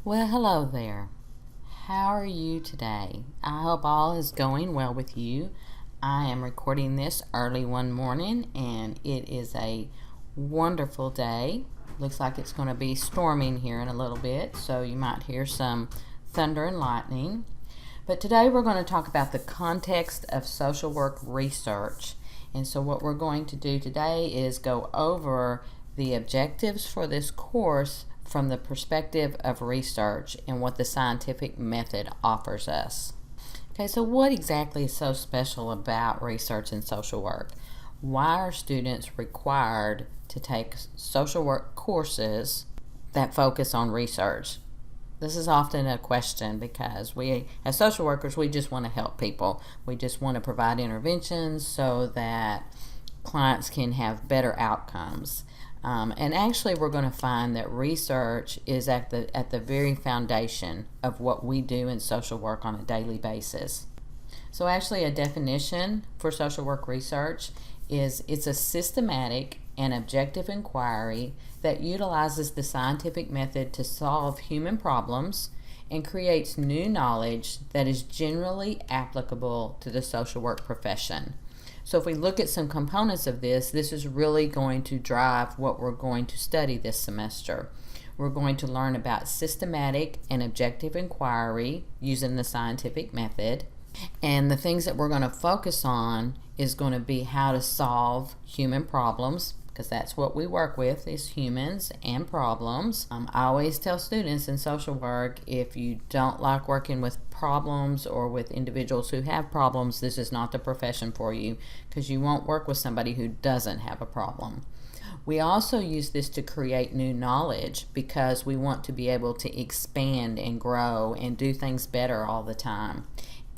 Well, hello there. How are you today? I hope all is going well with you. I am recording this early one morning and it is a wonderful day. Looks like it's going to be storming here in a little bit, so you might hear some thunder and lightning. But today we're going to talk about the context of social work research. And so what we're going to do today is go over the objectives for this course from the perspective of research and what the scientific method offers us. Okay, so what exactly is so special about research in social work? Why are students required to take social work courses that focus on research? This is often a question because we, as social workers, we just want to help people. We just want to provide interventions so that clients can have better outcomes. And actually, we're going to find that research is at the very foundation of what we do in social work on a daily basis. So actually, a definition for social work research is it's a systematic and objective inquiry that utilizes the scientific method to solve human problems and creates new knowledge that is generally applicable to the social work profession. So if we look at some components of this is really going to drive what we're going to study this semester. We're going to learn about systematic and objective inquiry using the scientific method. And the things that we're going to focus on is going to be how to solve human problems, because that's what we work with, is humans and problems. I always tell students in social work, if you don't like working with problems or with individuals who have problems, this is not the profession for you, because you won't work with somebody who doesn't have a problem. We also use this to create new knowledge because we want to be able to expand and grow and do things better all the time.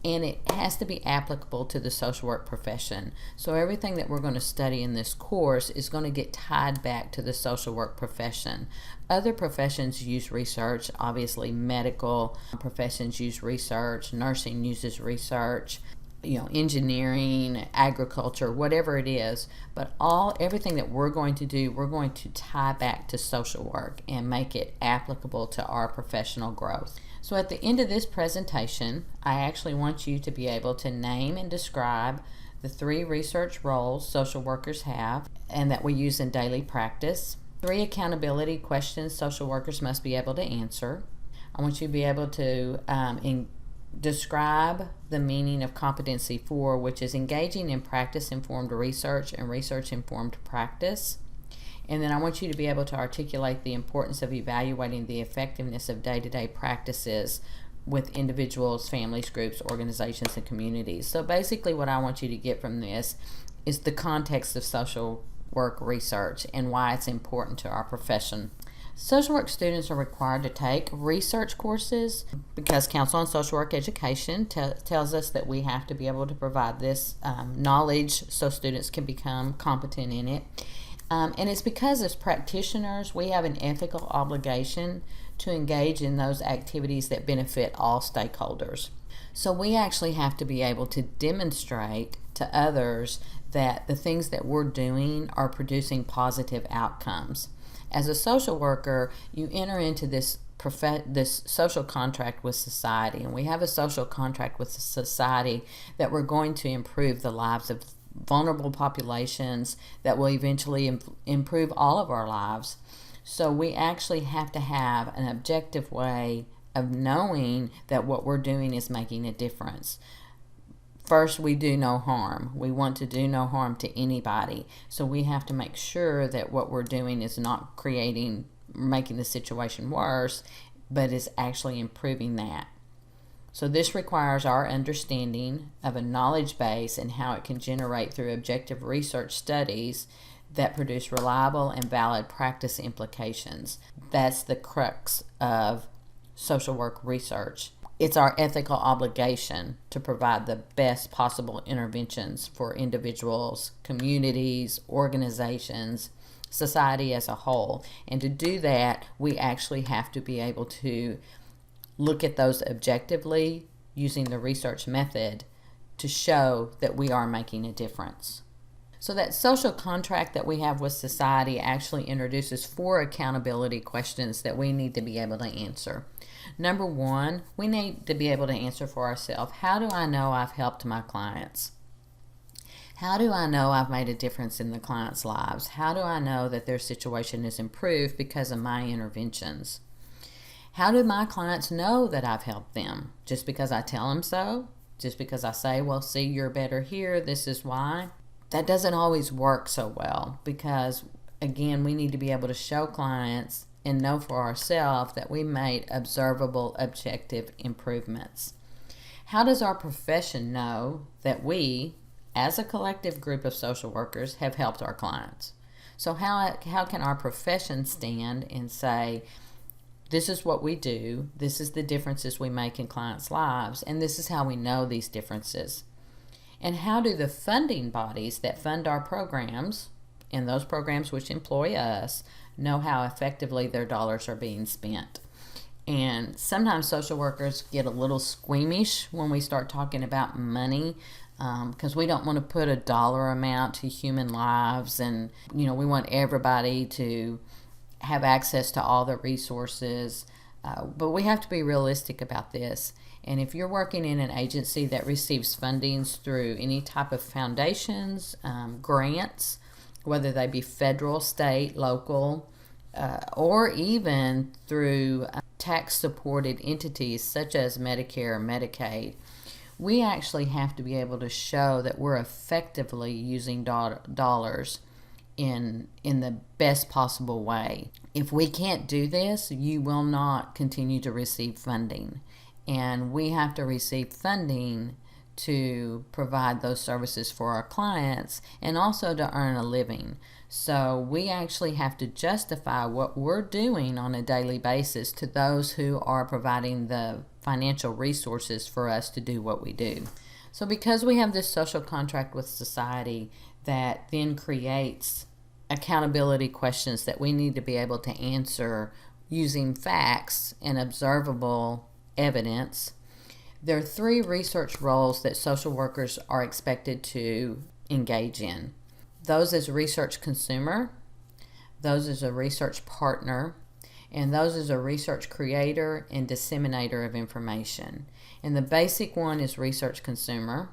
And it has to be applicable to the social work profession. So everything that we're going to study in this course is going to get tied back to the social work profession. Other professions use research. Obviously, medical professions use research. Nursing uses research. Engineering, agriculture, whatever it is. But everything that we're going to do, we're going to tie back to social work and make it applicable to our professional growth. So at the end of this presentation, I actually want you to be able to name and describe the 3 research roles social workers have and that we use in daily practice. 3 accountability questions social workers must be able to answer. I want you to be able to describe the meaning of competency 4, which is engaging in practice-informed research and research-informed practice. And then I want you to be able to articulate the importance of evaluating the effectiveness of day-to-day practices with individuals, families, groups, organizations, and communities. So basically what I want you to get from this is the context of social work research and why it's important to our profession. Social work students are required to take research courses because Council on Social Work Education tells us that we have to be able to provide this knowledge so students can become competent in it. And it's because as practitioners, we have an ethical obligation to engage in those activities that benefit all stakeholders. So we actually have to be able to demonstrate to others that the things that we're doing are producing positive outcomes. As a social worker, you enter into this social contract with society, and we have a social contract with society that we're going to improve the lives of vulnerable populations that will eventually improve all of our lives. So we actually have to have an objective way of knowing that what we're doing is making a difference. First, we do no harm. We want to do no harm to anybody. So we have to make sure that what we're doing is not making the situation worse, but is actually improving that. So this requires our understanding of a knowledge base and how it can generate through objective research studies that produce reliable and valid practice implications. That's the crux of social work research. It's our ethical obligation to provide the best possible interventions for individuals, communities, organizations, society as a whole. And to do that, we actually have to be able to look at those objectively using the research method to show that we are making a difference. So that social contract that we have with society actually introduces 4 accountability questions that we need to be able to answer. Number one, we need to be able to answer for ourselves. How do I know I've helped my clients? How do I know I've made a difference in the clients' lives? How do I know that their situation is improved because of my interventions? How do my clients know that I've helped them? Just because I tell them so? Just because I say, well, see, you're better here, this is why? That doesn't always work so well because, again, we need to be able to show clients and know for ourselves that we made observable, objective improvements. How does our profession know that we, as a collective group of social workers, have helped our clients? So how can our profession stand and say, this is what we do, this is the differences we make in clients' lives, and this is how we know these differences? And how do the funding bodies that fund our programs, and those programs which employ us, know how effectively their dollars are being spent? And sometimes social workers get a little squeamish when we start talking about money, because we don't want to put a dollar amount to human lives, and we want everybody to have access to all the resources, but we have to be realistic about this. And if you're working in an agency that receives fundings through any type of foundations, grants, whether they be federal, state, local, or even through tax-supported entities such as Medicare or Medicaid, we actually have to be able to show that we're effectively using dollars in the best possible way. If we can't do this, you will not continue to receive funding. And we have to receive funding to provide those services for our clients and also to earn a living. So we actually have to justify what we're doing on a daily basis to those who are providing the financial resources for us to do what we do. So because we have this social contract with society that then creates accountability questions that we need to be able to answer using facts and observable evidence, there are 3 research roles that social workers are expected to engage in. Those as a research consumer, those as a research partner, and those as a research creator and disseminator of information. And the basic one is research consumer.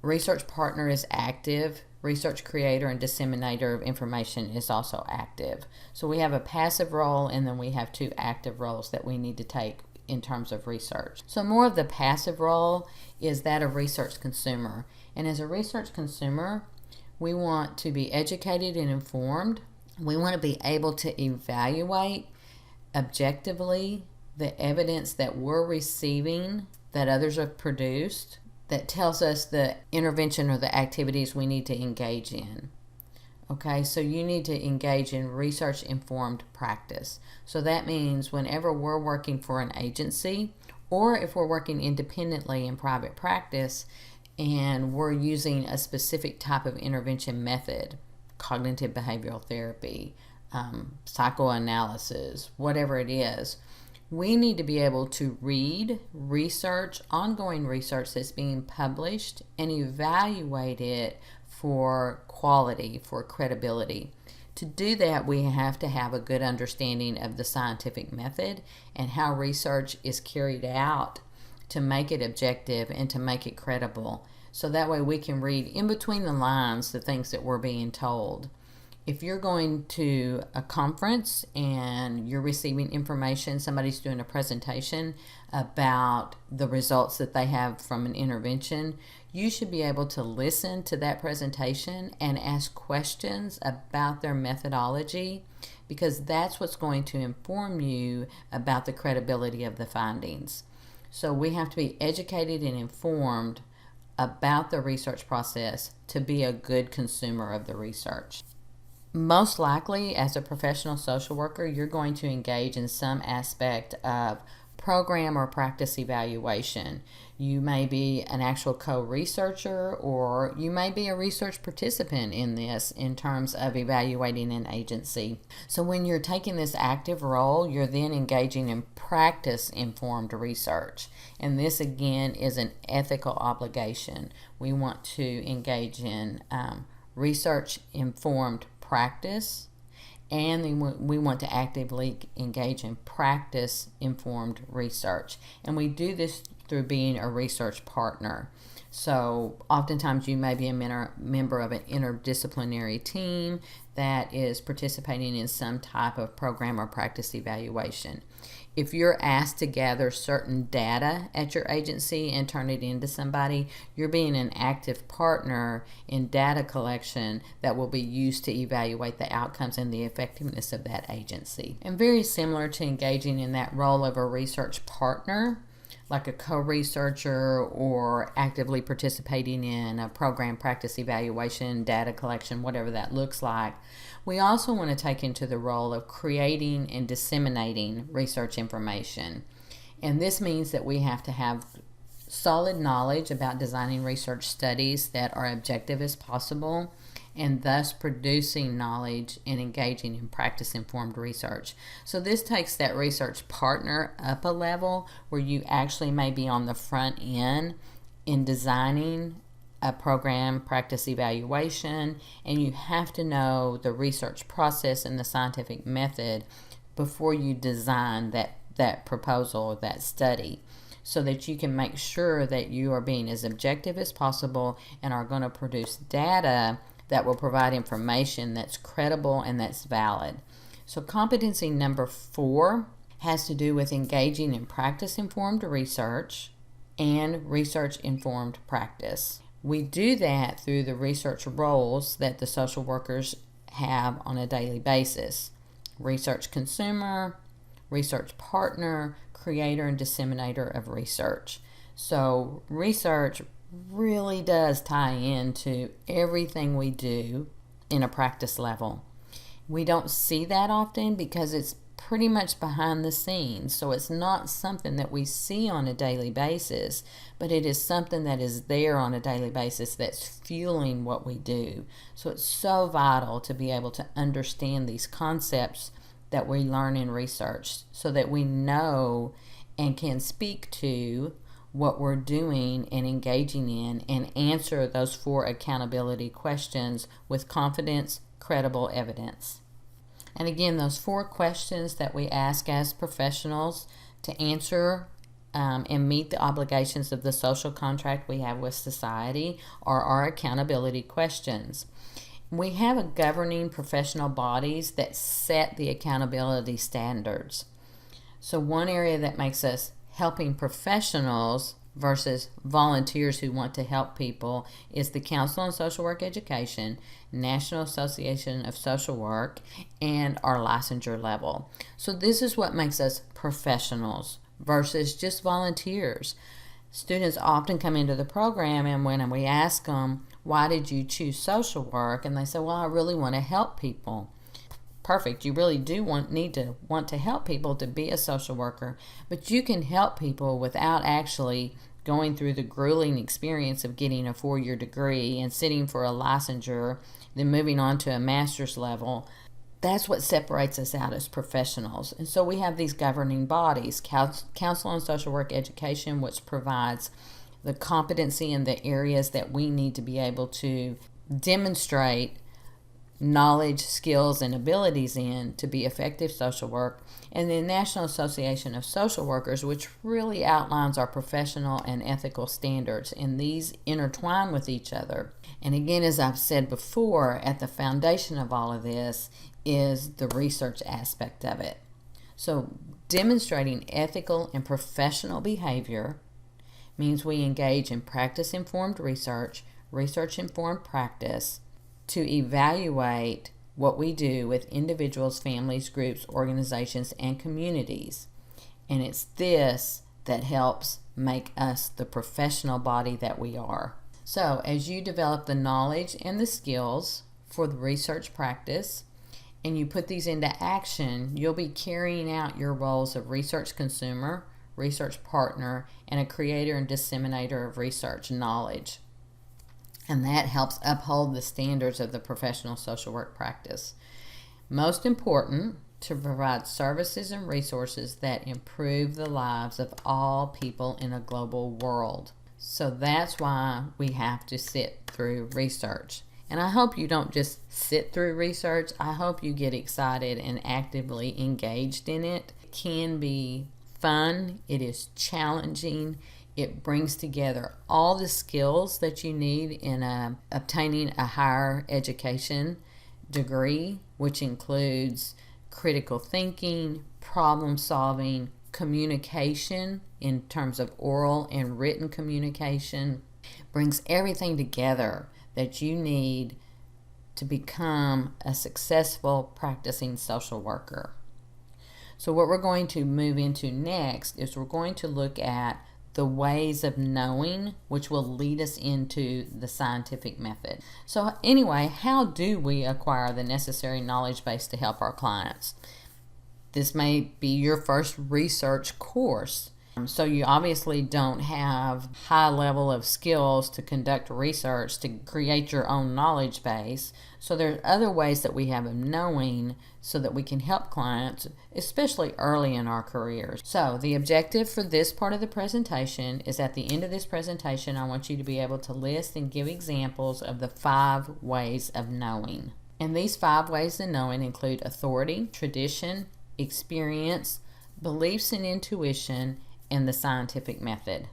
Research partner is active. Research creator and disseminator of information is also active. So we have a passive role, and then we have 2 active roles that we need to take in terms of research. So more of the passive role is that of research consumer. And as a research consumer, we want to be educated and informed. We want to be able to evaluate objectively the evidence that we're receiving that others have produced that tells us the intervention or the activities we need to engage in. Okay, so you need to engage in research-informed practice. So that means whenever we're working for an agency, or if we're working independently in private practice and we're using a specific type of intervention method, cognitive behavioral therapy, psychoanalysis, whatever it is, we need to be able to read research, ongoing research that's being published, and evaluate it for quality, for credibility. To do that, we have to have a good understanding of the scientific method and how research is carried out to make it objective and to make it credible. So that way we can read in between the lines the things that we're being told. If you're going to a conference and you're receiving information, somebody's doing a presentation about the results that they have from an intervention, you should be able to listen to that presentation and ask questions about their methodology, because that's what's going to inform you about the credibility of the findings. So we have to be educated and informed about the research process to be a good consumer of the research. Most likely, as a professional social worker, you're going to engage in some aspect of program or practice evaluation. You may be an actual co-researcher, or you may be a research participant in this in terms of evaluating an agency. So when you're taking this active role, you're then engaging in practice-informed research. And this, again, is an ethical obligation. We want to engage in research-informed practice and then we want to actively engage in practice-informed research. And we do this through being a research partner. So oftentimes you may be a member of an interdisciplinary team that is participating in some type of program or practice evaluation. If you're asked to gather certain data at your agency and turn it into somebody, you're being an active partner in data collection that will be used to evaluate the outcomes and the effectiveness of that agency. And very similar to engaging in that role of a research partner, like a co-researcher or actively participating in a program practice evaluation, data collection, whatever that looks like, we also want to take into the role of creating and disseminating research information. And this means that we have to have solid knowledge about designing research studies that are objective as possible, and thus producing knowledge and engaging in practice-informed research. So this takes that research partner up a level where you actually may be on the front end in designing a program practice evaluation, and you have to know the research process and the scientific method before you design that proposal or that study, so that you can make sure that you are being as objective as possible and are going to produce data that will provide information that's credible and that's valid. So competency number 4 has to do with engaging in practice-informed research and research-informed practice. We do that through the research roles that the social workers have on a daily basis: research consumer, research partner, creator and disseminator of research. So research really does tie into everything we do in a practice level. We don't see that often because it's pretty much behind the scenes. So it's not something that we see on a daily basis, but it is something that is there on a daily basis that's fueling what we do. So it's so vital to be able to understand these concepts that we learn in research so that we know and can speak to what we're doing and engaging in and answer those 4 accountability questions with confidence, credible evidence. And again, those 4 questions that we ask as professionals to answer and meet the obligations of the social contract we have with society are our accountability questions. We have a governing professional bodies that set the accountability standards. So one area that makes us helping professionals versus volunteers who want to help people is the Council on Social Work Education, National Association of Social Work, and our licensure level. So this is what makes us professionals versus just volunteers. Students often come into the program, and when we ask them, why did you choose social work? And they say, well, I really want to help people. Perfect. You really do want to help people to be a social worker, but you can help people without actually going through the grueling experience of getting a 4-year degree and sitting for a licensure, then moving on to a master's level. That's what separates us out as professionals. And so we have these governing bodies, Council on Social Work Education, which provides the competency in the areas that we need to be able to demonstrate knowledge, skills, and abilities in to be effective social work, and the National Association of Social Workers, which really outlines our professional and ethical standards, and these intertwine with each other. And again, as I've said before, at the foundation of all of this is the research aspect of it. So demonstrating ethical and professional behavior means we engage in practice-informed research, research-informed practice, to evaluate what we do with individuals, families, groups, organizations, and communities. And it's this that helps make us the professional body that we are. So as you develop the knowledge and the skills for the research practice, and you put these into action, you'll be carrying out your roles of research consumer, research partner, and a creator and disseminator of research knowledge. And that helps uphold the standards of the professional social work practice. Most important, to provide services and resources that improve the lives of all people in a global world. So that's why we have to sit through research. And I hope you don't just sit through research. I hope you get excited and actively engaged in it. It can be fun. It is challenging. It brings together all the skills that you need in obtaining a higher education degree, which includes critical thinking, problem solving, communication in terms of oral and written communication. Brings everything together that you need to become a successful practicing social worker. So what we're going to move into next is we're going to look at the ways of knowing, which will lead us into the scientific method. So anyway, how do we acquire the necessary knowledge base to help our clients? This may be your first research course. So you obviously don't have high level of skills to conduct research to create your own knowledge base. So there are other ways that we have of knowing so that we can help clients, especially early in our careers. So the objective for this part of the presentation is at the end of this presentation, I want you to be able to list and give examples of the 5 ways of knowing. And these 5 ways of knowing include authority, tradition, experience, beliefs and intuition, and the scientific method.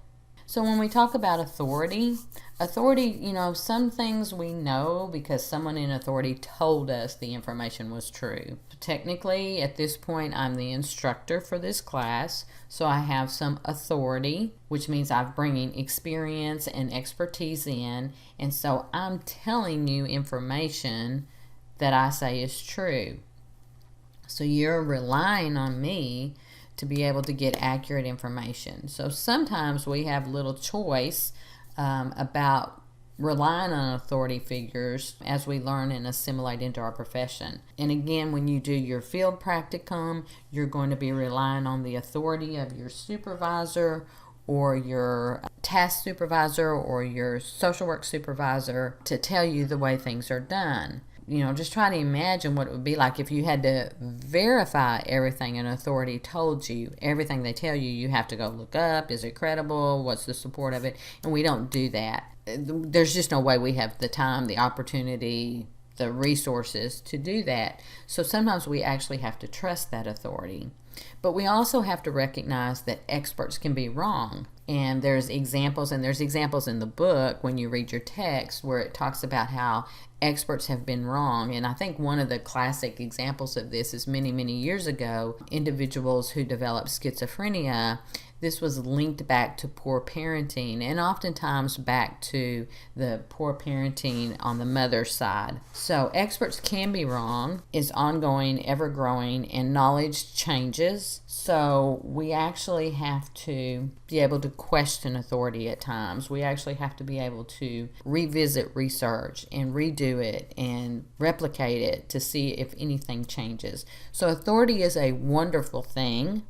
So when we talk about authority, some things we know because someone in authority told us the information was true. Technically, at this point, I'm the instructor for this class, so I have some authority, which means I'm bringing experience and expertise in, and so I'm telling you information that I say is true. So you're relying on me to be able to get accurate information. So sometimes we have little choice about relying on authority figures as we learn and assimilate into our profession. And again, when you do your field practicum, you're going to be relying on the authority of your supervisor or your task supervisor or your social work supervisor to tell you the way things are done. Just try to imagine what it would be like if you had to verify everything an authority told you. Everything they tell you, you have to go look up. Is it credible? What's the support of it? And we don't do that. There's just no way we have the time, the opportunity, the resources to do that. So sometimes we actually have to trust that authority. But we also have to recognize that experts can be wrong. And there's examples in the book when you read your text where it talks about how experts have been wrong. And I think one of the classic examples of this is many, many years ago, individuals who developed schizophrenia. This was linked back to poor parenting and oftentimes back to the poor parenting on the mother's side. So experts can be wrong. It's ongoing, ever-growing, and knowledge changes. So we actually have to be able to question authority at times. We actually have to be able to revisit research and redo it and replicate it to see if anything changes. So authority is a wonderful thing,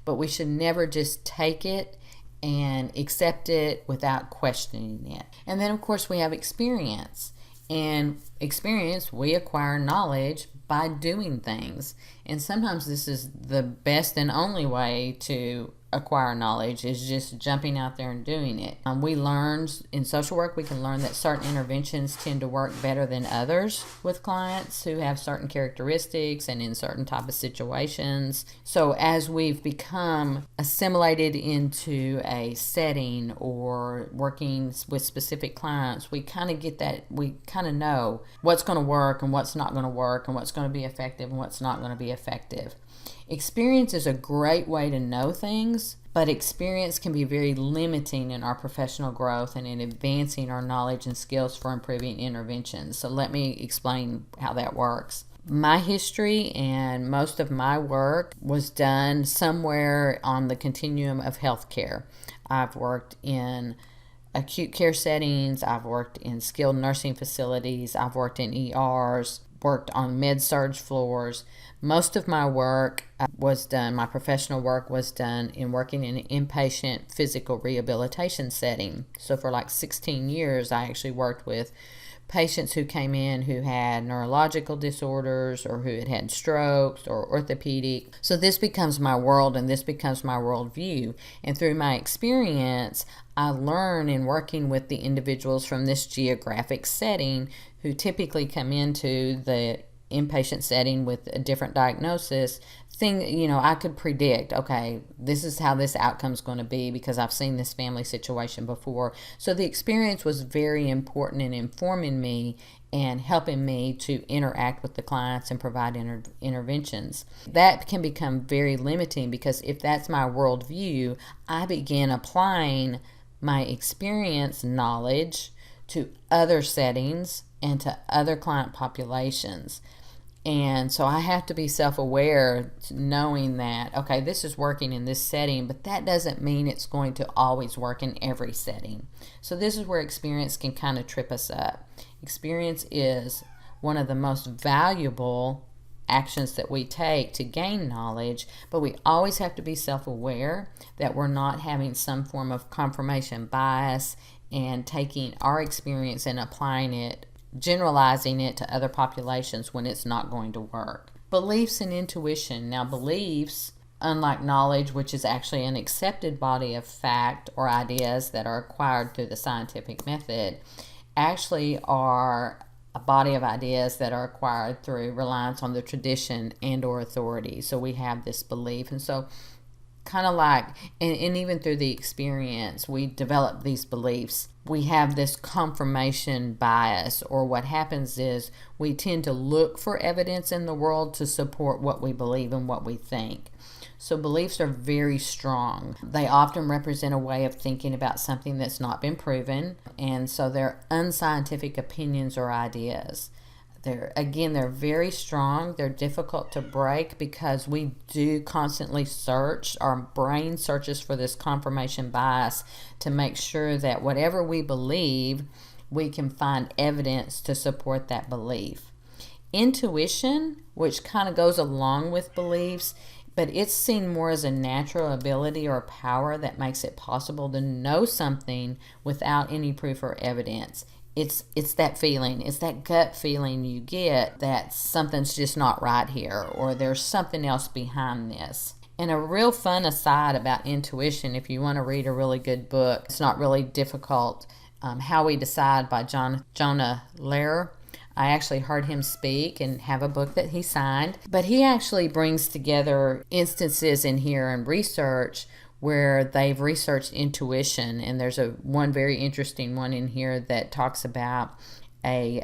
but we should never just take it and accept it without questioning it. And then, of course, we have experience. And experience, we acquire knowledge by doing things. And sometimes this is the best and only way to acquire knowledge is just jumping out there and doing it. We learn in social work, we can learn that certain interventions tend to work better than others with clients who have certain characteristics and in certain type of situations. So as we've become assimilated into a setting or working with specific clients, we kind of get that, we kind of know what's going to work and what's not going to work and what's going to be effective and what's not going to be effective. Experience is a great way to know things, but experience can be very limiting in our professional growth and in advancing our knowledge and skills for improving interventions. So let me explain how that works. My history and most of my work was done somewhere on the continuum of healthcare. I've worked in acute care settings, I've worked in skilled nursing facilities, I've worked in ERs, worked on med-surg floors. Most of my work was done, my professional work was done in working in an inpatient physical rehabilitation setting. So for like 16 years, I actually worked with patients who came in who had neurological disorders or who had had strokes or orthopedic. So this becomes my world and this becomes my worldview. And through my experience, I learn in working with the individuals from this geographic setting who typically come into the inpatient setting with a different diagnosis, I could predict, okay, this is how this outcome is going to be because I've seen this family situation before. So the experience was very important in informing me and helping me to interact with the clients and provide interventions. That can become very limiting because if that's my worldview, I begin applying my experience knowledge to other settings and to other client populations. And so I have to be self-aware, knowing that, okay, this is working in this setting, but that doesn't mean it's going to always work in every setting. So this is where experience can kind of trip us up. Experience is one of the most valuable actions that we take to gain knowledge, but we always have to be self-aware that we're not having some form of confirmation bias and taking our experience and applying it, generalizing it to other populations when it's not going to work. Beliefs and intuition. Now, beliefs, unlike knowledge, which is actually an accepted body of fact or ideas that are acquired through the scientific method, actually are a body of ideas that are acquired through reliance on the tradition and or authority. So we have this belief, and so kind of like, and even through the experience, we develop these beliefs. We have this confirmation bias, or what happens is we tend to look for evidence in the world to support what we believe and what we think. So beliefs are very strong. They often represent a way of thinking about something that's not been proven, and so they're unscientific opinions or ideas. They're very strong. They're difficult to break because we do constantly search. Our brain searches for this confirmation bias to make sure that whatever we believe, we can find evidence to support that belief. Intuition, which kind of goes along with beliefs, but it's seen more as a natural ability or power that makes it possible to know something without any proof or evidence. It's that feeling, it's that gut feeling you get that something's just not right here, or there's something else behind this. And a real fun aside about intuition, if you want to read a really good book, it's not really difficult, How We Decide by Jonah Lehrer. I actually heard him speak and have a book that he signed. But he actually brings together instances in here and research where they've researched intuition. And there's one very interesting one in here that talks about I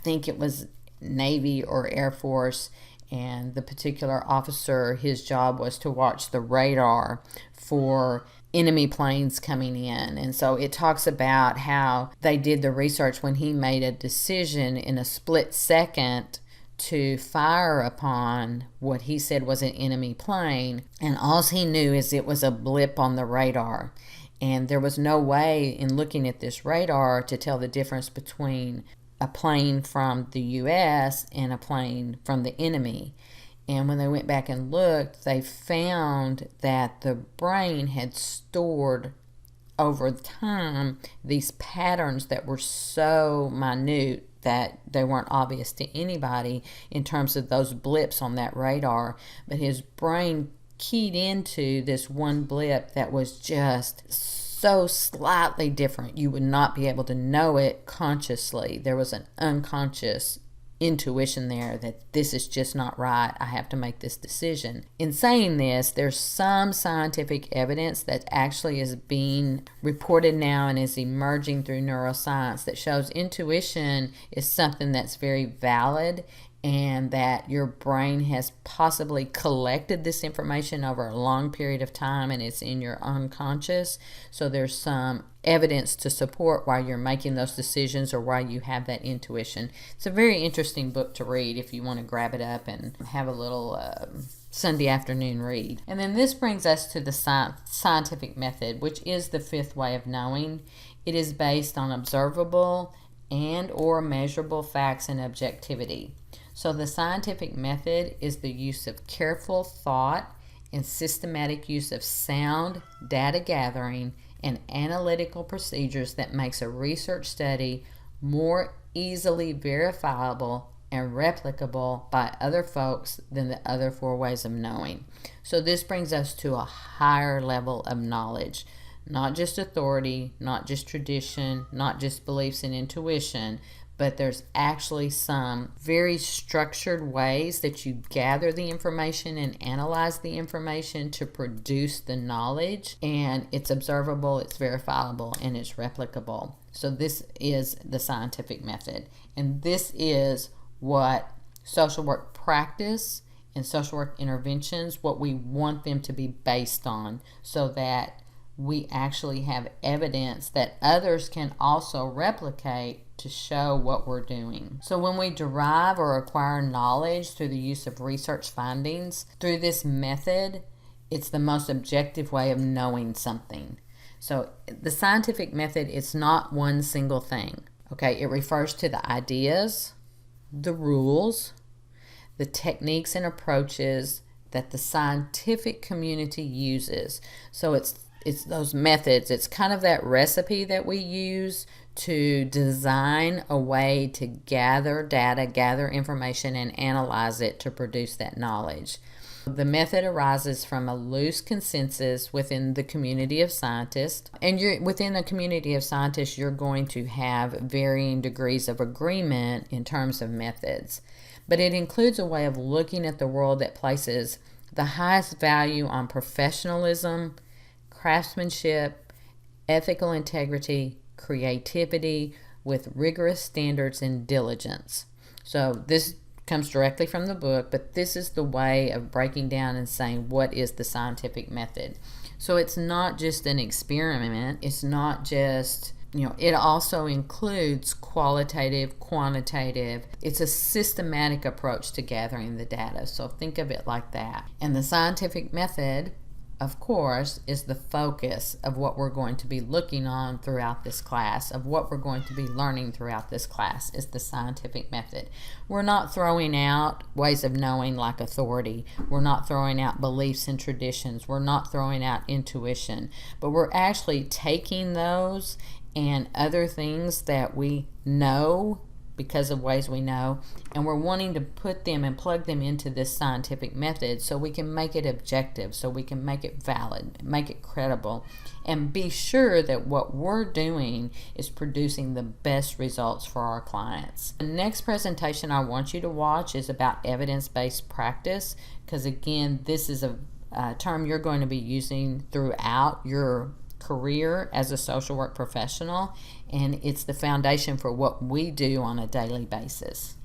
think it was Navy or Air Force, and the particular officer, his job was to watch the radar for enemy planes coming in. And so it talks about how they did the research when he made a decision in a split second to fire upon what he said was an enemy plane, and all he knew is it was a blip on the radar. And there was no way in looking at this radar to tell the difference between a plane from the U.S. and a plane from the enemy. And when they went back and looked, they found that the brain had stored over time these patterns that were so minute that they weren't obvious to anybody in terms of those blips on that radar. But his brain keyed into this one blip that was just so slightly different. You would not be able to know it consciously. There was an unconscious intuition there that this is just not right. I have to make this decision. In saying this, there's some scientific evidence that actually is being reported now and is emerging through neuroscience that shows intuition is something that's very valid, and that your brain has possibly collected this information over a long period of time and it's in your unconscious. So there's some evidence to support why you're making those decisions or why you have that intuition. It's a very interesting book to read if you want to grab it up and have a little Sunday afternoon read. And then this brings us to the scientific method, which is the fifth way of knowing. It is based on observable and or measurable facts and objectivity. So the scientific method is the use of careful thought and systematic use of sound data gathering and analytical procedures that makes a research study more easily verifiable and replicable by other folks than the other four ways of knowing. So this brings us to a higher level of knowledge. Not just authority, not just tradition, not just beliefs and intuition, but there's actually some very structured ways that you gather the information and analyze the information to produce the knowledge, and it's observable, it's verifiable, and it's replicable. So this is the scientific method, and this is what social work practice and social work interventions, what we want them to be based on, so that we actually have evidence that others can also replicate to show what we're doing. So when we derive or acquire knowledge through the use of research findings, through this method, it's the most objective way of knowing something. So the scientific method is not one single thing. Okay, it refers to the ideas, the rules, the techniques and approaches that the scientific community uses. So it's those methods. It's kind of that recipe that we use to design a way to gather data, gather information, and analyze it to produce that knowledge. The method arises from a loose consensus within the community of scientists. And within the community of scientists, you're going to have varying degrees of agreement in terms of methods. But it includes a way of looking at the world that places the highest value on professionalism, craftsmanship, ethical integrity, creativity, with rigorous standards and diligence. So this comes directly from the book, but this is the way of breaking down and saying what is the scientific method. So it's not just an experiment. It's not just, it also includes qualitative, quantitative. It's a systematic approach to gathering the data. So think of it like that. And the scientific method, of course, is the focus of what we're going to be looking on throughout this class, of what we're going to be learning throughout this class, is the scientific method. We're not throwing out ways of knowing like authority. We're not throwing out beliefs and traditions. We're not throwing out intuition. But we're actually taking those and other things that we know because of ways we know, and we're wanting to put them and plug them into this scientific method so we can make it objective, so we can make it valid, make it credible, and be sure that what we're doing is producing the best results for our clients. The next presentation I want you to watch is about evidence-based practice, because again, this is a term you're going to be using throughout your career as a social work professional, and it's the foundation for what we do on a daily basis.